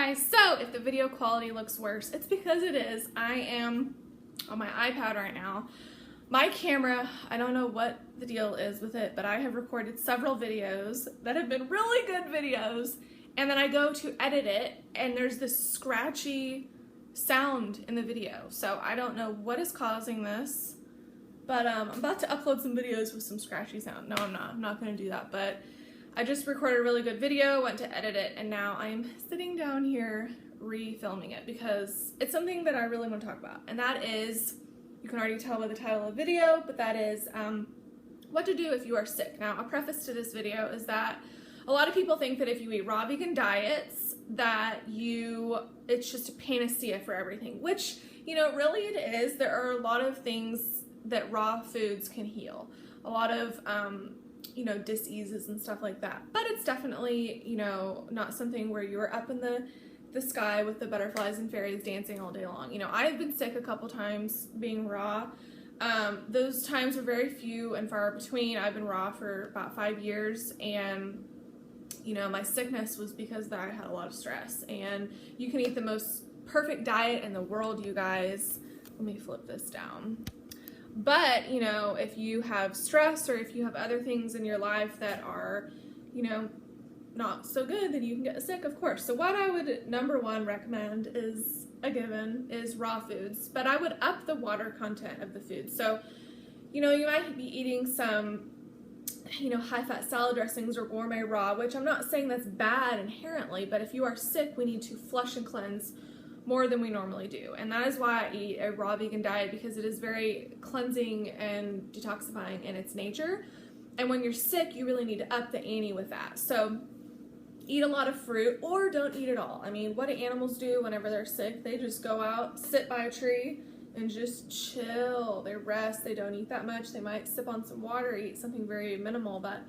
guys, so if the video quality looks worse, it's because it is. I am on my iPad right now. My camera, I don't know what the deal is with it, but I have recorded several videos that have been really good videos, and then I go to edit it and there's this scratchy sound in the video. So I don't know what is causing this, but I'm about to upload some videos with some scratchy sound. No, I'm not going to do that, but I just recorded a really good video, went to edit it, and now I'm sitting down here refilming it because it's something that I really want to talk about, and that is, you can already tell by the title of the video, but that is what to do if you are sick. Now, a preface to this video is that a lot of people think that if you eat raw vegan diets that it's just a panacea for everything, which, really it is. There are a lot of things that raw foods can heal. A lot of diseases and stuff like that. But it's definitely, not something where you're up in the sky with the butterflies and fairies dancing all day long. I've been sick a couple times being raw. Those times are very few and far between. I've been raw for about 5 years, and my sickness was because I had a lot of stress. And you can eat the most perfect diet in the world, you guys. Let me flip this down. But, if you have stress or if you have other things in your life that are, not so good, then you can get sick, of course. So what I would, number one, recommend is, a given, is raw foods. But I would up the water content of the food. So, you might be eating some, high-fat salad dressings or gourmet raw, which I'm not saying that's bad inherently, but if you are sick, we need to flush and cleanse more than we normally do. And that is why I eat a raw vegan diet, because it is very cleansing and detoxifying in its nature. And when you're sick, you really need to up the ante with that. So eat a lot of fruit, or don't eat at all. I mean, what do animals do whenever they're sick? They just go out, sit by a tree, and just chill. They rest. They don't eat that much. They might sip on some water, eat something very minimal, but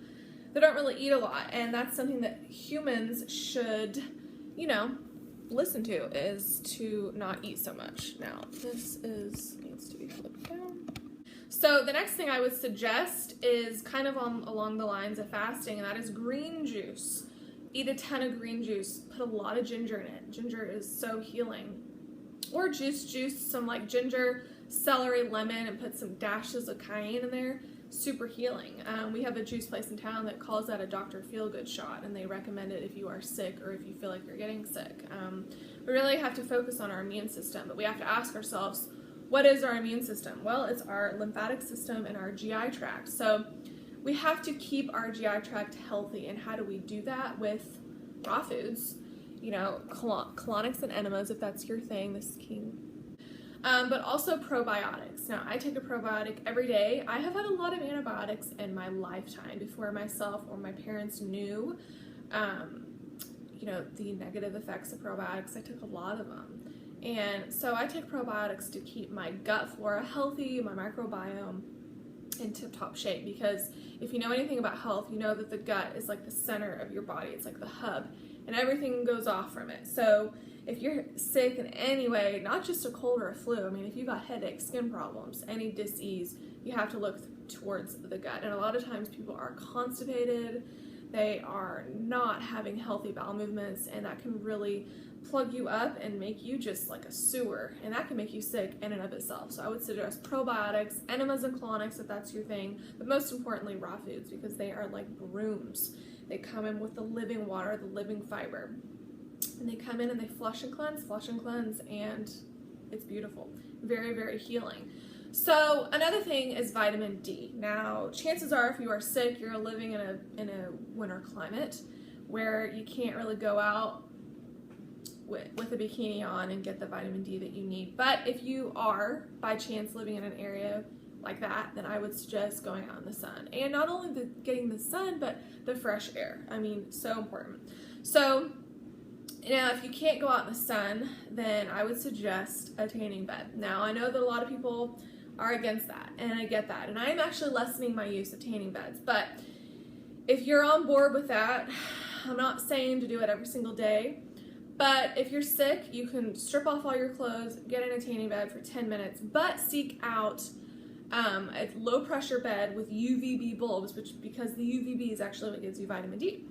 they don't really eat a lot. And that's something that humans should, listen to, is to not eat so much. Now, this needs to be flipped down. So the next thing I would suggest is kind of along the lines of fasting, and that is green juice. Eat a ton of green juice. Put a lot of ginger in it. Ginger is so healing. Or juice some like ginger, celery, lemon, and put some dashes of cayenne in there. Super healing. We have a juice place in town that calls that a Dr. Feelgood shot, and they recommend it if you are sick or if you feel like you're getting sick. We really have to focus on our immune system, but we have to ask ourselves, what is our immune system? Well, it's our lymphatic system and our GI tract. So we have to keep our GI tract healthy, and how do we do that? With raw foods, colonics and enemas, if that's your thing. This is king. But also probiotics. Now, I take a probiotic every day. I have had a lot of antibiotics in my lifetime before myself or my parents knew, the negative effects of probiotics. I took a lot of them. And so I take probiotics to keep my gut flora healthy, my microbiome in tip-top shape, because if you know anything about health, you know that the gut is like the center of your body. It's like the hub, and everything goes off from it. So if you're sick in any way, not just a cold or a flu, I mean, if you got headaches, skin problems, any disease, you have to look towards the gut. And a lot of times people are constipated, they are not having healthy bowel movements, and that can really plug you up and make you just like a sewer, and that can make you sick in and of itself. So I would suggest probiotics, enemas and colonics if that's your thing, but most importantly raw foods, because they are like brooms. They come in with the living water, the living fiber, and they come in and they flush and cleanse, and it's beautiful. Very, very healing. So another thing is vitamin D. Now, chances are if you are sick, you're living in a winter climate where you can't really go out with a bikini on and get the vitamin D that you need. But if you are by chance living in an area like that, then I would suggest going out in the sun. And not only getting the sun, but the fresh air. I mean, so important. So, if you can't go out in the sun, then I would suggest a tanning bed. Now, I know that a lot of people are against that, and I get that. And I am actually lessening my use of tanning beds. But if you're on board with that, I'm not saying to do it every single day. But if you're sick, you can strip off all your clothes, get in a tanning bed for 10 minutes, but seek out a low pressure bed with UVB bulbs, because the UVB is actually what gives you vitamin D.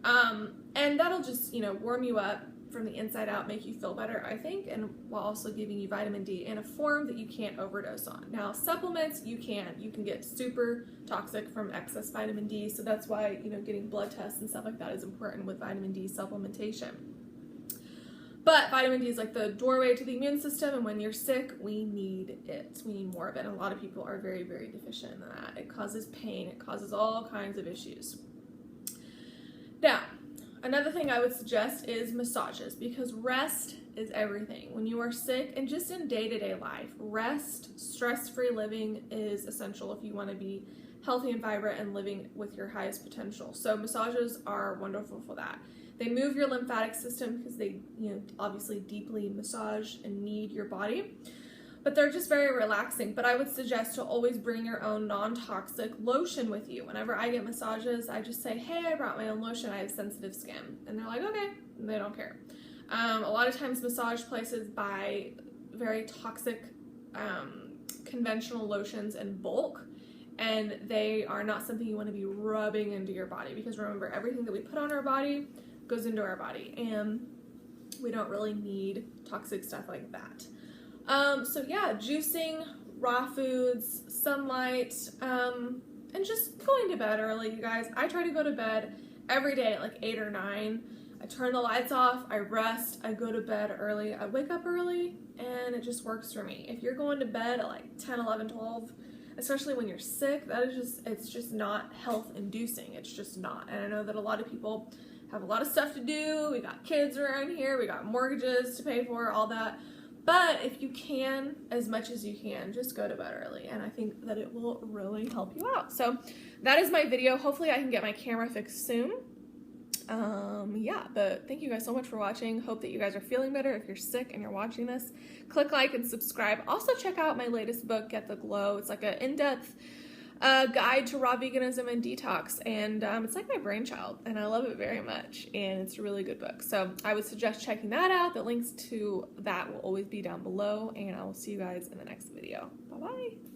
And that'll just, warm you up, from the inside out make you feel better, I think, and while also giving you vitamin D in a form that you can't overdose on. Now, supplements, you can get super toxic from excess vitamin D, so that's why, you know, getting blood tests and stuff like that is important with vitamin D supplementation. But vitamin D is like the doorway to the immune system, and when you're sick, we need it. We need more of it, and a lot of people are very, very deficient in that. It causes pain, it causes all kinds of issues. Now, another thing I would suggest is massages, because rest is everything. When you are sick and just in day-to-day life, rest, stress-free living is essential if you want to be healthy and vibrant and living with your highest potential. So massages are wonderful for that. They move your lymphatic system because they, you know, obviously deeply massage and knead your body. But they're just very relaxing. But I would suggest to always bring your own non-toxic lotion with you. Whenever I get massages, I just say, hey, I brought my own lotion. I have sensitive skin. And they're like, okay. And they don't care. A lot of times massage places buy very toxic conventional lotions in bulk. And they are not something you want to be rubbing into your body. Because remember, everything that we put on our body goes into our body. And we don't really need toxic stuff like that. So yeah, juicing, raw foods, sunlight, and just going to bed early, you guys. I try to go to bed every day at like 8 or 9. I turn the lights off, I rest, I go to bed early, I wake up early, and it just works for me. If you're going to bed at like 10, 11, 12, especially when you're sick, that is just, it's just not health inducing. It's just not. And I know that a lot of people have a lot of stuff to do. We got kids around here, we got mortgages to pay for, all that. But if you can, as much as you can, just go to bed early, and I think that it will really help you out. So that is my video. Hopefully I can get my camera fixed soon. Yeah, but thank you guys so much for watching. Hope that you guys are feeling better. If you're sick and you're watching this, click like and subscribe. Also check out my latest book, Get the Glow. It's like an in-depth guide to raw veganism and detox, and it's like my brainchild, and I love it very much, and it's a really good book. So I would suggest checking that out. The links to that will always be down below, and I will see you guys in the next video. Bye-bye.